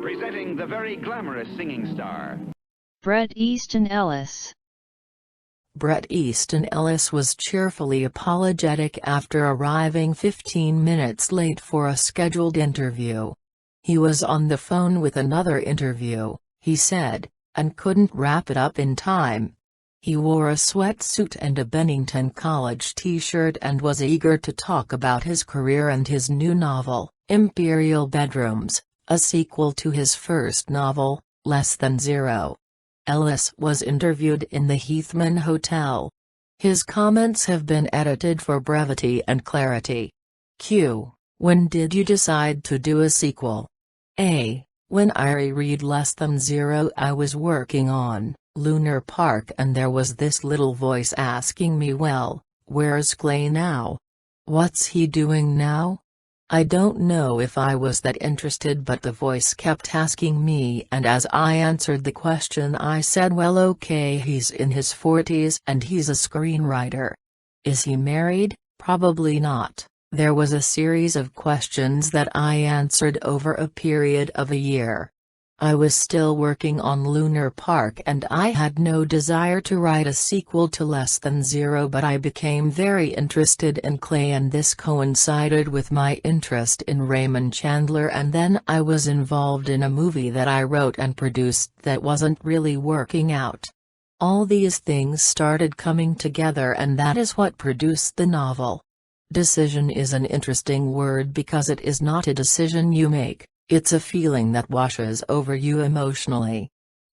Presenting the very glamorous singing star, Bret Easton Ellis. Bret Easton Ellis was cheerfully apologetic after arriving 15 minutes late for a scheduled interview. He was on the phone with another interview, he said, and couldn't wrap it up in time. He wore a sweatsuit and a Bennington College t-shirt and was eager to talk about his career and his new novel, Imperial Bedrooms, a sequel to his first novel, Less Than Zero. Ellis was interviewed in the Heathman Hotel. His comments have been edited for brevity and clarity. Q. When did you decide to do a sequel? A. When I reread Less Than Zero, I was working on Lunar Park and there was this little voice asking me, well, where's Clay now? What's he doing now? I don't know if I was that interested, but the voice kept asking me, and as I answered the question I said, well, okay, he's in his 40s and he's a screenwriter. Is he married? Probably not. There was a series of questions that I answered over a period of a year. I was still working on Lunar Park and I had no desire to write a sequel to Less Than Zero, but I became very interested in Clay and this coincided with my interest in Raymond Chandler, and then I was involved in a movie that I wrote and produced that wasn't really working out. All these things started coming together and that is what produced the novel. Decision is an interesting word because it is not a decision you make. It's a feeling that washes over you emotionally.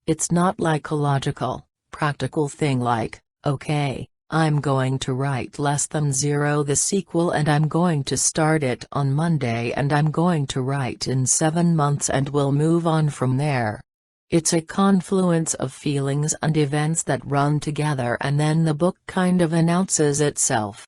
It's not like a logical, practical thing like, okay, I'm going to write Less Than Zero the sequel and I'm going to start it on Monday and I'm going to write in 7 months and we'll move on from there. It's a confluence of feelings and events that run together and then the book kind of announces itself.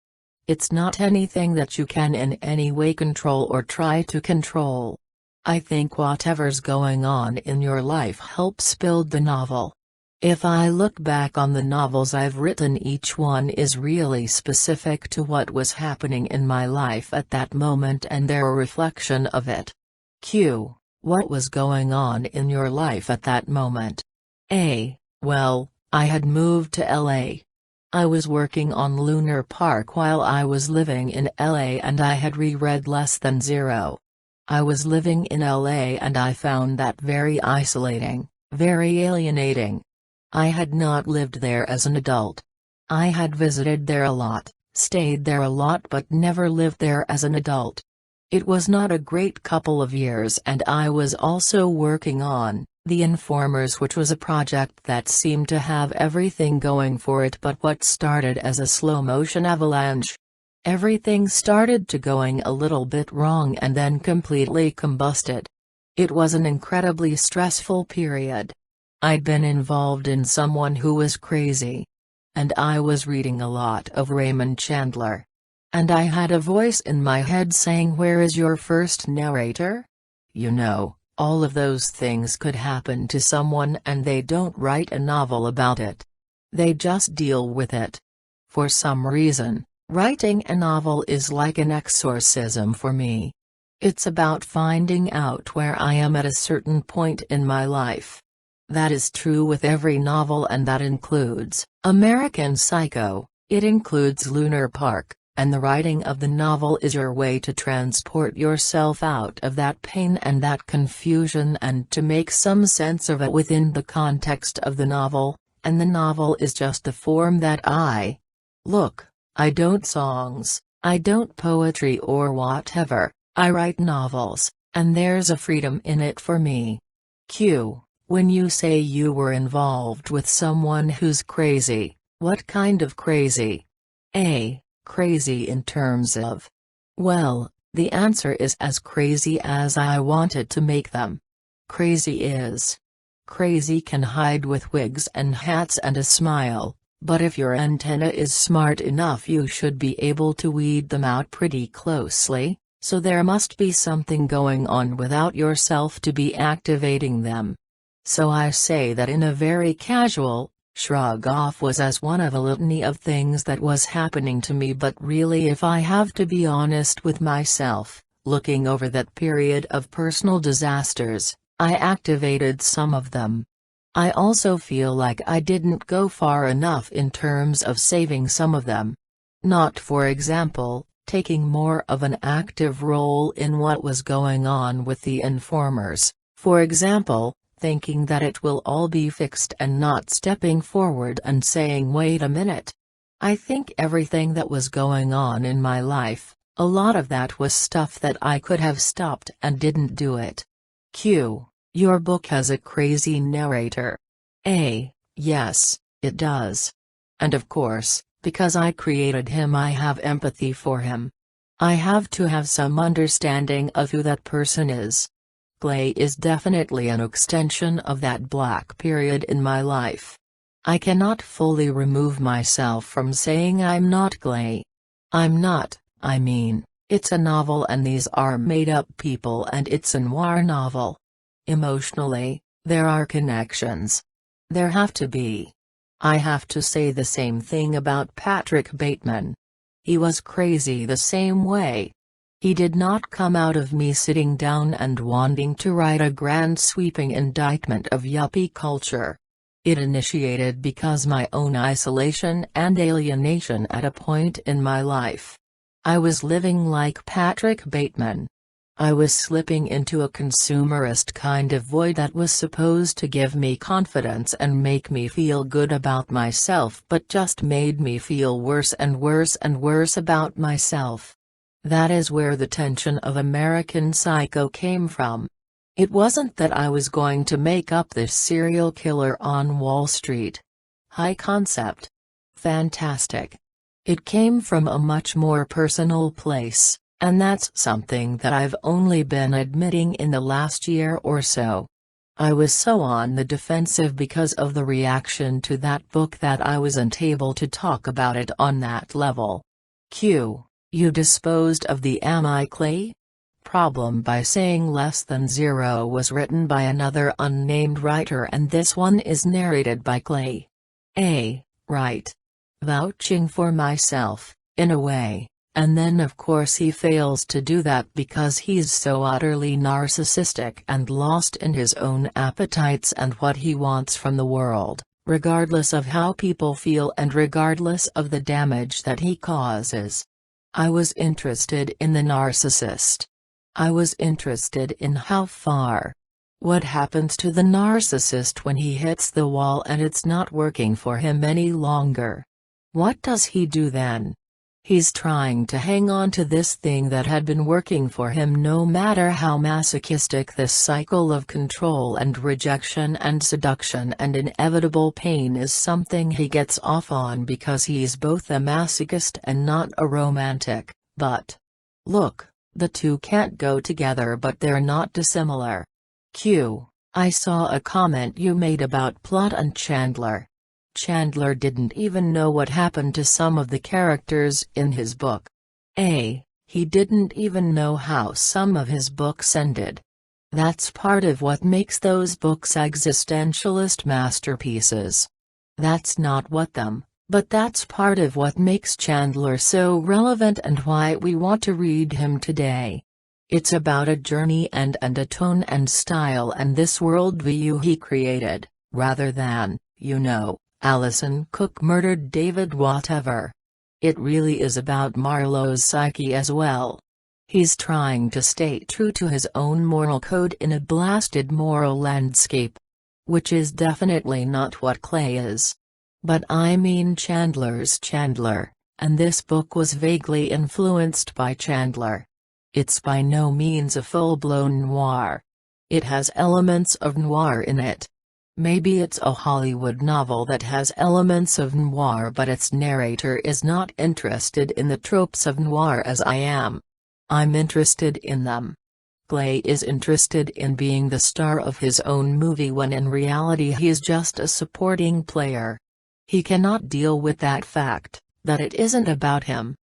It's not anything that you can in any way control or try to control. I think whatever's going on in your life helps build the novel. If I look back on the novels I've written, each one is really specific to what was happening in my life at that moment and they're a reflection of it. Q. What was going on in your life at that moment? A. Well, I had moved to LA. I was working on Lunar Park while I was living in LA and I had reread Less Than Zero. I was living in LA and I found that very isolating, very alienating. I had not lived there as an adult. I had visited there a lot, stayed there a lot, but never lived there as an adult. It was not a great couple of years and I was also working on The Informers, which was a project that seemed to have everything going for it, but what started as a slow-motion avalanche. Everything started to going a little bit wrong and then completely combusted. It was an incredibly stressful period. I'd been involved in someone who was crazy. And I was reading a lot of Raymond Chandler. And I had a voice in my head saying, where is your first narrator? You know, all of those things could happen to someone and they don't write a novel about it. They just deal with it. For some reason, writing a novel is like an exorcism for me. It's about finding out where I am at a certain point in my life. That is true with every novel and that includes American Psycho, it includes Lunar Park, and the writing of the novel is your way to transport yourself out of that pain and that confusion and to make some sense of it within the context of the novel, and the novel is just the form that Look, I don't songs, I don't poetry or whatever, I write novels, and there's a freedom in it for me. Q. When you say you were involved with someone who's crazy, what kind of crazy? A. Crazy in terms of. Well, the answer is as crazy as I wanted to make them. Crazy is. Crazy can hide with wigs and hats and a smile. But if your antenna is smart enough, you should be able to weed them out pretty closely, so there must be something going on without yourself to be activating them. So I say that in a very casual, shrug-off was as one of a litany of things that was happening to me, but really, if I have to be honest with myself, looking over that period of personal disasters, I activated some of them. I also feel like I didn't go far enough in terms of saving some of them. Not, for example, taking more of an active role in what was going on with the informers, for example, thinking that it will all be fixed and not stepping forward and saying wait a minute. I think everything that was going on in my life, a lot of that was stuff that I could have stopped and didn't do it. Q. Your book has a crazy narrator. A. Yes, it does. And of course, because I created him, I have empathy for him. I have to have some understanding of who that person is. Clay is definitely an extension of that black period in my life. I cannot fully remove myself from saying I'm not Clay. I'm not, I mean, it's a novel and these are made-up people and it's a noir novel. Emotionally, there are connections. There have to be. I have to say the same thing about Patrick Bateman. He was crazy the same way. He did not come out of me sitting down and wanting to write a grand sweeping indictment of yuppie culture. It initiated because my own isolation and alienation at a point in my life. I was living like Patrick Bateman. I was slipping into a consumerist kind of void that was supposed to give me confidence and make me feel good about myself, but just made me feel worse and worse and worse about myself. That is where the tension of American Psycho came from. It wasn't that I was going to make up this serial killer on Wall Street. High concept. Fantastic. It came from a much more personal place. And that's something that I've only been admitting in the last year or so. I was so on the defensive because of the reaction to that book that I wasn't able to talk about it on that level. Q. You disposed of the Am I Clay? Problem by saying Less Than Zero was written by another unnamed writer and this one is narrated by Clay. A. Right. Vouching for myself, in a way. And then of course he fails to do that because he's so utterly narcissistic and lost in his own appetites and what he wants from the world, regardless of how people feel and regardless of the damage that he causes. I was interested in the narcissist. I was interested in how far. What happens to the narcissist when he hits the wall and it's not working for him any longer? What does he do then? He's trying to hang on to this thing that had been working for him no matter how masochistic this cycle of control and rejection and seduction and inevitable pain is, something he gets off on because he's both a masochist and not a romantic, but look, the two can't go together but they're not dissimilar. Q. I saw a comment you made about Plot and Chandler. Chandler didn't even know what happened to some of the characters in his book. A. He didn't even know how some of his books ended. That's part of what makes those books existentialist masterpieces. That's not what them, but that's part of what makes Chandler so relevant and why we want to read him today. It's about a journey and a tone and style and this worldview he created, rather than, Alison Cook murdered David whatever. It really is about Marlowe's psyche as well. He's trying to stay true to his own moral code in a blasted moral landscape. Which is definitely not what Clay is. But I mean Chandler's Chandler, and this book was vaguely influenced by Chandler. It's by no means a full-blown noir. It has elements of noir in it. Maybe it's a Hollywood novel that has elements of noir but its narrator is not interested in the tropes of noir as I am. I'm interested in them. Clay is interested in being the star of his own movie when in reality he's just a supporting player. He cannot deal with that fact, that it isn't about him.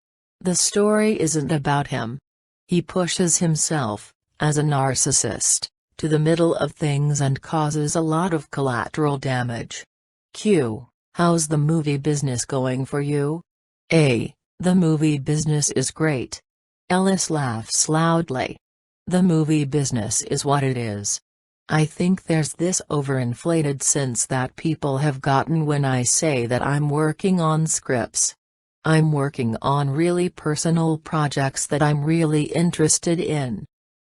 The story isn't about him. He pushes himself, as a narcissist, to the middle of things and causes a lot of collateral damage. Q. How's the movie business going for you? A. The movie business is great. Ellis laughs loudly. The movie business is what it is. I think there's this overinflated sense that people have gotten when I say that I'm working on scripts. I'm working on really personal projects that I'm really interested in.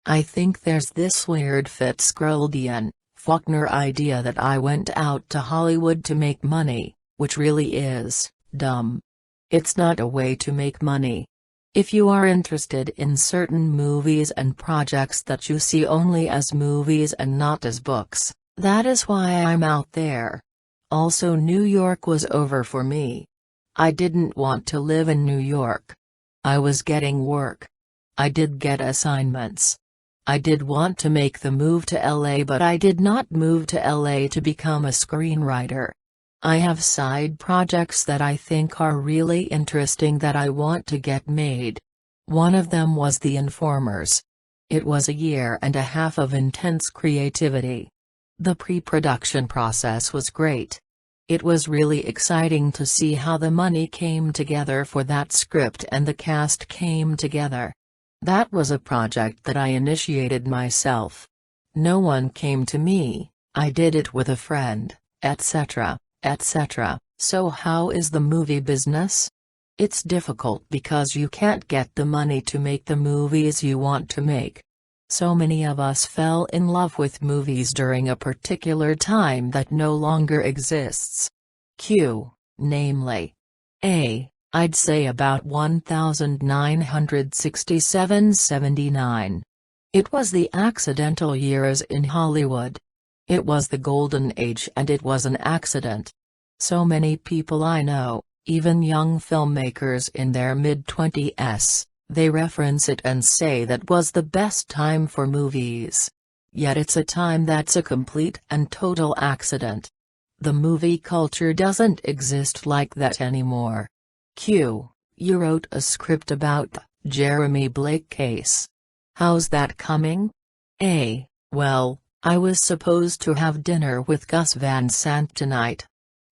I think there's this weird Fitzgeraldian, Faulkner idea that I went out to Hollywood to make money, which really is dumb. It's not a way to make money. If you are interested in certain movies and projects that you see only as movies and not as books, that is why I'm out there. Also, New York was over for me. I didn't want to live in New York. I was getting work. I did get assignments. I did want to make the move to LA, but I did not move to LA to become a screenwriter. I have side projects that I think are really interesting that I want to get made. One of them was The Informers. It was a year and a half of intense creativity. The pre-production process was great. It was really exciting to see how the money came together for that script and the cast came together. That was a project that I initiated myself. No one came to me, I did it with a friend, etc. etc. So how is the movie business? It's difficult because you can't get the money to make the movies you want to make. So many of us fell in love with movies during a particular time that no longer exists. Namely. I'd say about 1967–79. It was the accidental years in Hollywood. It was the golden age and it was an accident. So many people I know, even young filmmakers in their mid-20s, they reference it and say that was the best time for movies. Yet it's a time that's a complete and total accident. The movie culture doesn't exist like that anymore. You wrote a script about the Jeremy Blake case. How's that coming? Well, I was supposed to have dinner with Gus Van Sant tonight.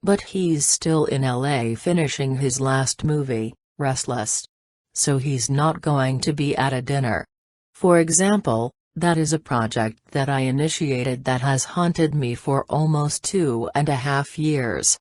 But he's still in LA finishing his last movie, Restless. So he's not going to be at a dinner. For example, that is a project that I initiated that has haunted me for almost 2.5 years.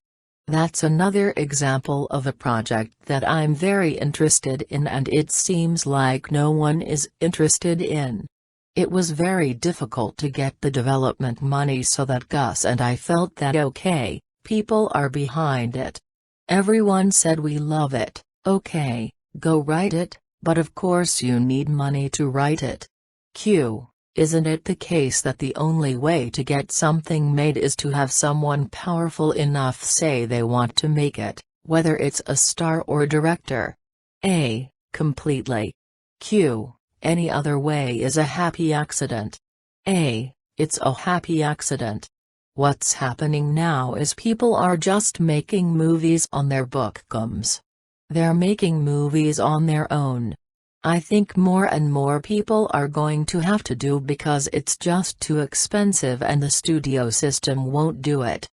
That's another example of a project that I'm very interested in and it seems like no one is interested in. It was very difficult to get the development money so that Gus and I felt that okay, people are behind it. Everyone said we love it, okay, go write it, but of course you need money to write it. Isn't it the case that the only way to get something made is to have someone powerful enough say they want to make it, whether it's a star or director? Completely. Any other way is a happy accident. It's a happy accident. What's happening now is people are just making movies on their bookcoms. They're making movies on their own. I think more and more people are going to have to do because it's just too expensive and the studio system won't do it.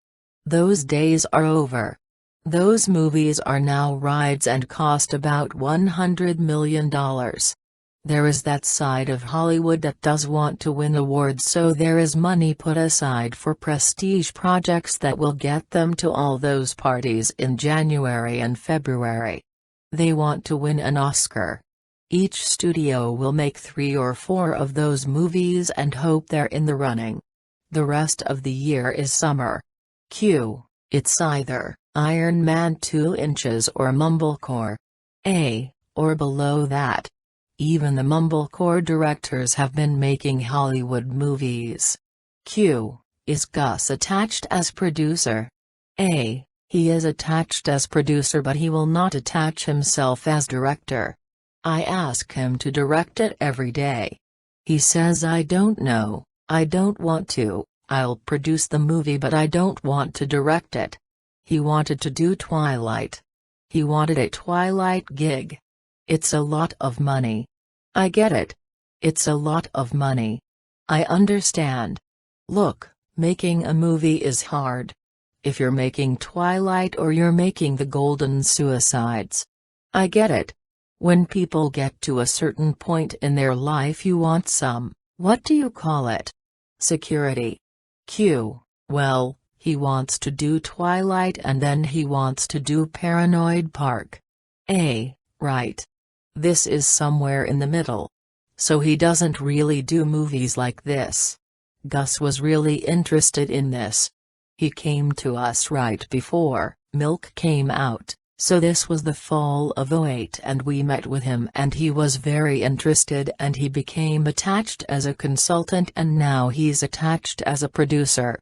Those days are over. Those movies are now rides and cost about $100 million. There is that side of Hollywood that does want to win awards, so there is money put aside for prestige projects that will get them to all those parties in January and February. They want to win an Oscar. Each studio will make 3 or 4 of those movies and hope they're in the running. The rest of the year is summer. It's either Iron Man 2 inches or Mumblecore. Or below that. Even the Mumblecore directors have been making Hollywood movies. Is Gus attached as producer? He is attached as producer, but he will not attach himself as director. I ask him to direct it every day. He says I don't know, I don't want to, I'll produce the movie but I don't want to direct it. He wanted to do Twilight. He wanted a Twilight gig. It's a lot of money. I get it. It's a lot of money. I understand. Look, making a movie is hard. If you're making Twilight or you're making The Golden Suicides. I get it. When people get to a certain point in their life you want some, what do you call it? Security. Q. Well, he wants to do Twilight and then he wants to do Paranoid Park. A. Right. This is somewhere in the middle. So he doesn't really do movies like this. Gus was really interested in this. He came to us right before Milk came out, so this was the fall of '08 and we met with him and he was very interested and he became attached as a consultant and now he's attached as a producer.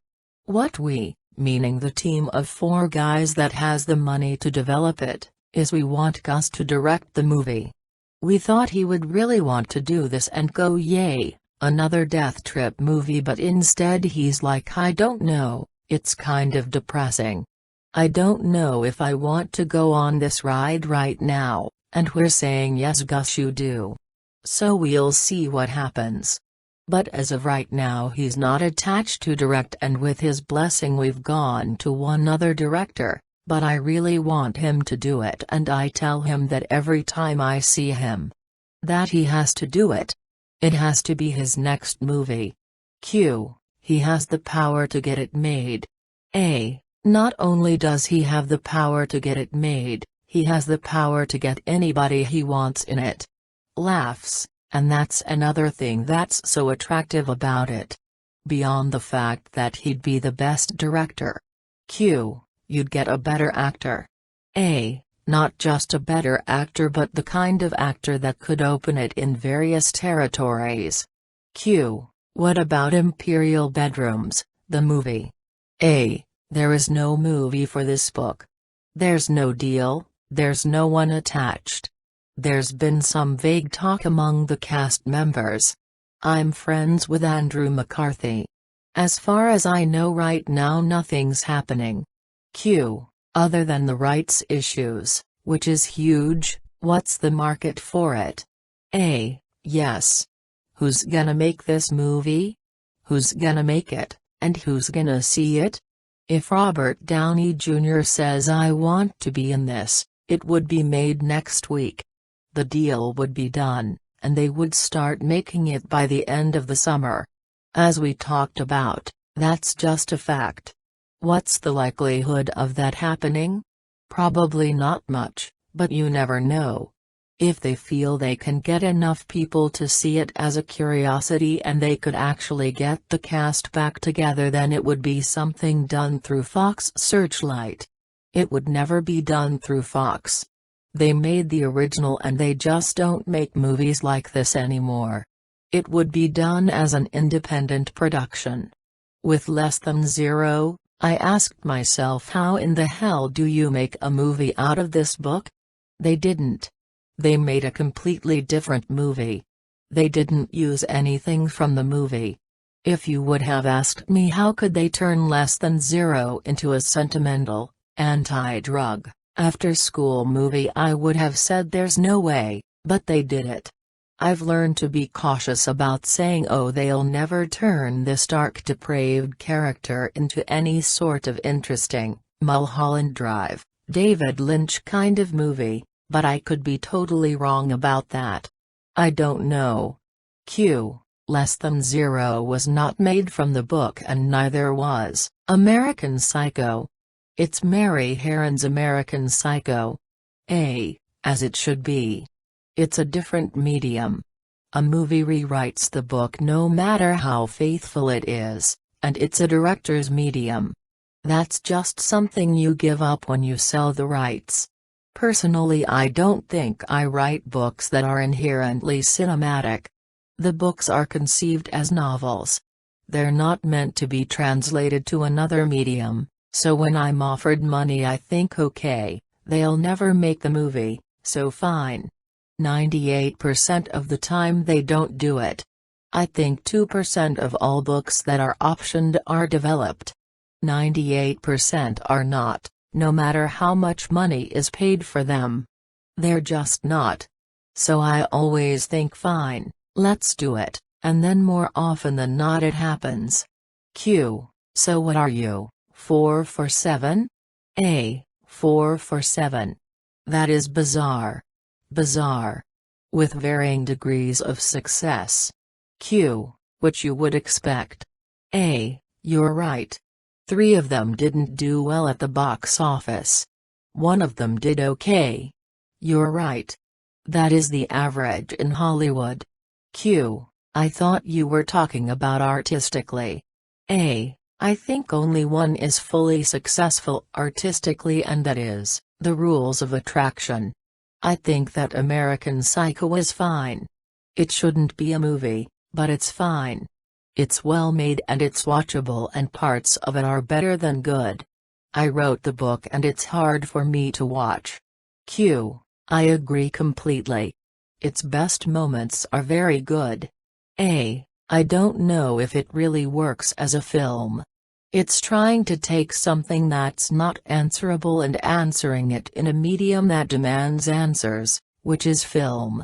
What we, meaning the team of 4 guys that has the money to develop it, is we want Gus to direct the movie. We thought he would really want to do this and go yay, another Death Trip movie, but instead he's like, I don't know, it's kind of depressing. I don't know if I want to go on this ride right now, and we're saying yes Gus you do. So we'll see what happens. But as of right now he's not attached to direct and with his blessing we've gone to one other director, but I really want him to do it and I tell him that every time I see him. That he has to do it. It has to be his next movie. Q. He has the power to get it made. A. Not only does he have the power to get it made, he has the power to get anybody he wants in it. Laughs, and that's another thing that's so attractive about it. Beyond the fact that he'd be the best director. Q. You'd get a better actor. A. Not just a better actor but the kind of actor that could open it in various territories. Q. What about Imperial Bedrooms, the movie? A. There is no movie for this book. There's no deal, there's no one attached. There's been some vague talk among the cast members. I'm friends with Andrew McCarthy. As far as I know right now nothing's happening. Q. Other than the rights issues, which is huge, what's the market for it? A. Yes. Who's gonna make this movie? Who's gonna make it, and who's gonna see it? If Robert Downey Jr. says I want to be in this, it would be made next week. The deal would be done, and they would start making it by the end of the summer. As we talked about, that's just a fact. What's the likelihood of that happening? Probably not much, but you never know. If they feel they can get enough people to see it as a curiosity and they could actually get the cast back together, then it would be something done through Fox Searchlight. It would never be done through Fox. They made the original and they just don't make movies like this anymore. It would be done as an independent production. With Less Than Zero, I asked myself, how in the hell do you make a movie out of this book? They didn't. They made a completely different movie. They didn't use anything from the movie. If you would have asked me how could they turn Less Than Zero into a sentimental, anti-drug, after-school movie, I would have said there's no way, but they did it. I've learned to be cautious about saying oh they'll never turn this dark depraved character into any sort of interesting, Mulholland Drive, David Lynch kind of movie. But I could be totally wrong about that. I don't know. Q. Less Than Zero was not made from the book and neither was American Psycho. It's Mary Herron's American Psycho. A. As it should be. It's a different medium. A movie rewrites the book no matter how faithful it is, and it's a director's medium. That's just something you give up when you sell the rights. Personally, I don't think I write books that are inherently cinematic. The books are conceived as novels. They're not meant to be translated to another medium, so when I'm offered money I think okay, they'll never make the movie, so fine. 98% of the time they don't do it. I think 2% of all books that are optioned are developed. 98% are not. No matter how much money is paid for them. They're just not. So I always think fine, let's do it, and then more often than not it happens. Q. So what are you, 4 for 7? A. 4 for 7. That is bizarre. Bizarre. With varying degrees of success. Q. Which you would expect. A. You're right. 3 of them didn't do well at the box office. One of them did okay. You're right. That is the average in Hollywood. I thought you were talking about artistically. I think only one is fully successful artistically, and that is, The Rules of Attraction. I think that American Psycho is fine. It shouldn't be a movie, but it's fine. It's well made and it's watchable, and parts of it are better than good. I wrote the book and it's hard for me to watch. I agree completely. Its best moments are very good. I don't know if it really works as a film. It's trying to take something that's not answerable and answering it in a medium that demands answers, which is film.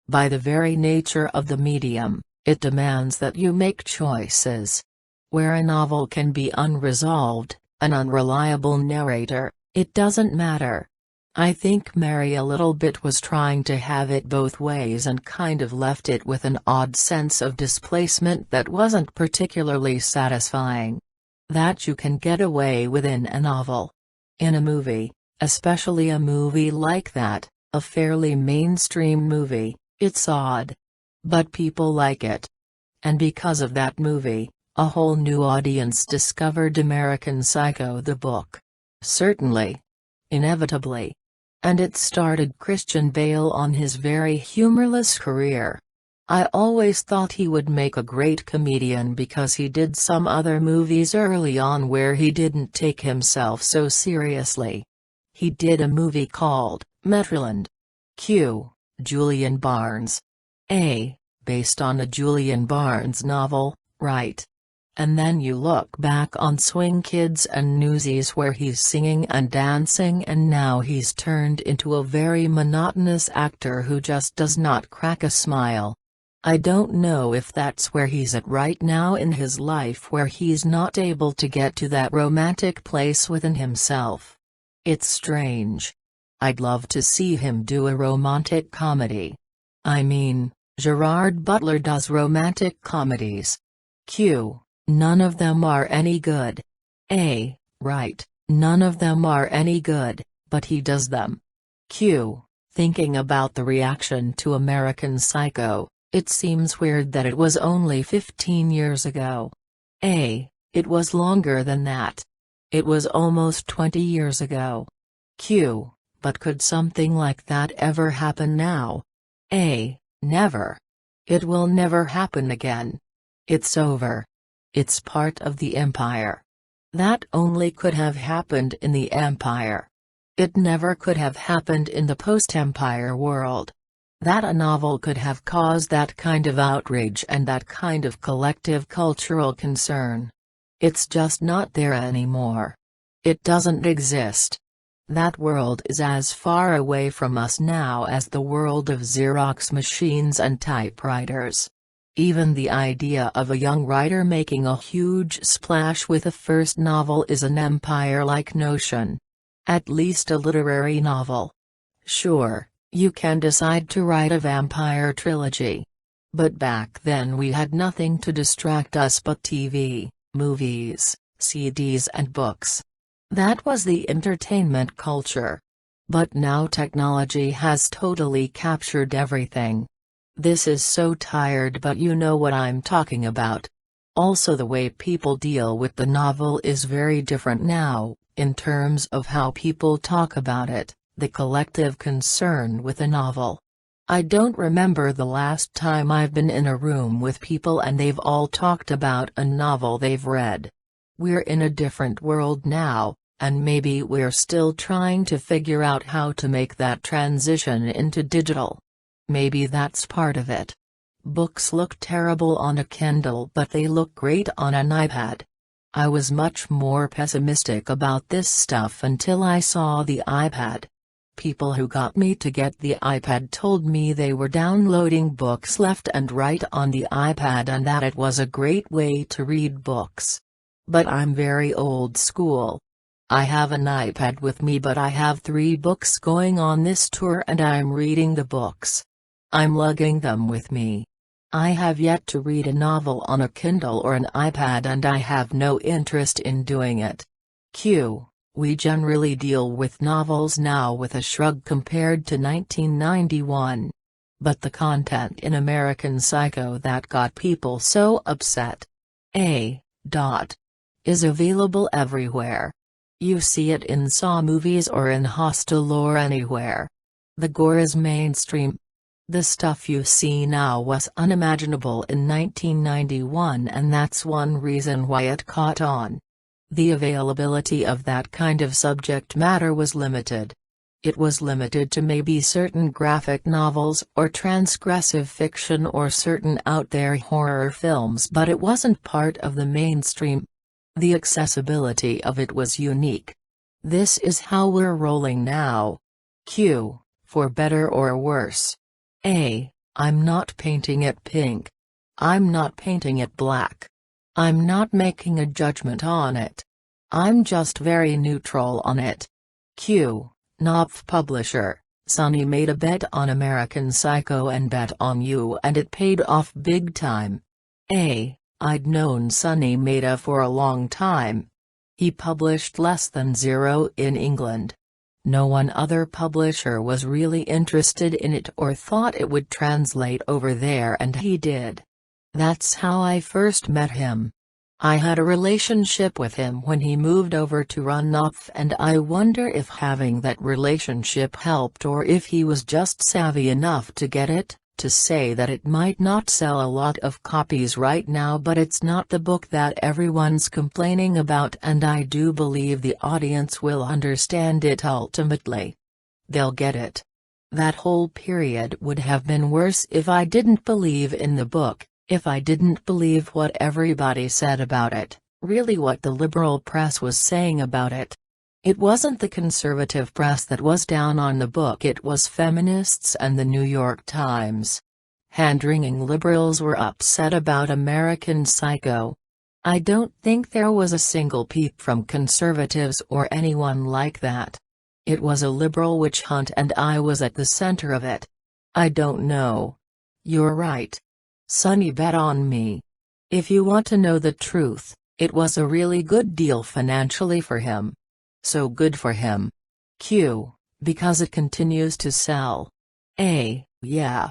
By the very nature of the medium, it demands that you make choices. Where a novel can be unresolved, an unreliable narrator, it doesn't matter. I think Mary a little bit was trying to have it both ways and kind of left it with an odd sense of displacement that wasn't particularly satisfying. That you can get away with in a novel. In a movie, especially a movie like that, a fairly mainstream movie, it's odd. But people like it. And because of that movie, a whole new audience discovered American Psycho the book. Certainly. Inevitably. And it started Christian Bale on his very humorless career. I always thought he would make a great comedian because he did some other movies early on where he didn't take himself so seriously. He did a movie called Metroland. Julian Barnes. Based on a Julian Barnes novel, right? And then you look back on Swing Kids and Newsies where he's singing and dancing, and now he's turned into a very monotonous actor who just does not crack a smile. I don't know if that's where he's at right now in his life, where he's not able to get to that romantic place within himself. It's strange. I'd love to see him do a romantic comedy. I mean, Gerard Butler does romantic comedies. None of them are any good. Right, none of them are any good, but he does them. Thinking about the reaction to American Psycho, it seems weird that it was only 15 years ago. It was longer than that. It was almost 20 years ago. But could something like that ever happen now? Never. It will never happen again. It's over. It's part of the empire. That only could have happened in the empire. It never could have happened in the post-empire world. That a novel could have caused that kind of outrage and that kind of collective cultural concern. It's just not there anymore. It doesn't exist. That world is as far away from us now as the world of Xerox machines and typewriters. Even the idea of a young writer making a huge splash with a first novel is an empire-like notion. At least a literary novel. Sure, you can decide to write a vampire trilogy. But back then we had nothing to distract us but TV, movies, CDs and books. That was the entertainment culture. But now technology has totally captured everything. This is so tired, but you know what I'm talking about. Also, the way people deal with the novel is very different now, in terms of how people talk about it, the collective concern with a novel. I don't remember the last time I've been in a room with people and they've all talked about a novel they've read. We're in a different world now, and maybe we're still trying to figure out how to make that transition into digital. Maybe that's part of it. Books look terrible on a Kindle, but they look great on an iPad. I was much more pessimistic about this stuff until I saw the iPad. People who got me to get the iPad told me they were downloading books left and right on the iPad and that it was a great way to read books. But I'm very old school. I have an iPad with me, but I have 3 books going on this tour and I'm reading the books. I'm lugging them with me. I have yet to read a novel on a Kindle or an iPad and I have no interest in doing it. Q. We generally deal with novels now with a shrug compared to 1991. But the content in American Psycho that got people so upset. A. Is available everywhere. You see it in Saw movies or in Hostel or anywhere. The gore is mainstream. The stuff you see now was unimaginable in 1991 and that's one reason why it caught on. The availability of that kind of subject matter was limited. It was limited to maybe certain graphic novels or transgressive fiction or certain out-there horror films, but it wasn't part of the mainstream. The accessibility of it was unique. This is how we're rolling now. Q. For better or worse. A. I'm not painting it pink. I'm not painting it black. I'm not making a judgment on it. I'm just very neutral on it. Q. Knopf publisher, Sonny made a bet on American Psycho and bet on you and it paid off big time. A. I'd known Sonny Maeda for a long time. He published less than zero in England. No one other publisher was really interested in it or thought it would translate over there and he did. That's how I first met him. I had a relationship with him when he moved over to run Knopf and I wonder if having that relationship helped or if he was just savvy enough to get it, to say that it might not sell a lot of copies right now but it's not the book that everyone's complaining about and I do believe the audience will understand it ultimately. They'll get it. That whole period would have been worse if I didn't believe in the book, if I didn't believe what everybody said about it, really what the liberal press was saying about it. It wasn't the conservative press that was down on the book, it was feminists and the New York Times. Hand-wringing liberals were upset about American Psycho. I don't think there was a single peep from conservatives or anyone like that. It was a liberal witch hunt and I was at the center of it. I don't know. You're right. Sonny bet on me. If you want to know the truth, it was a really good deal financially for him. So good for him. Q. Because it continues to sell. A. Yeah.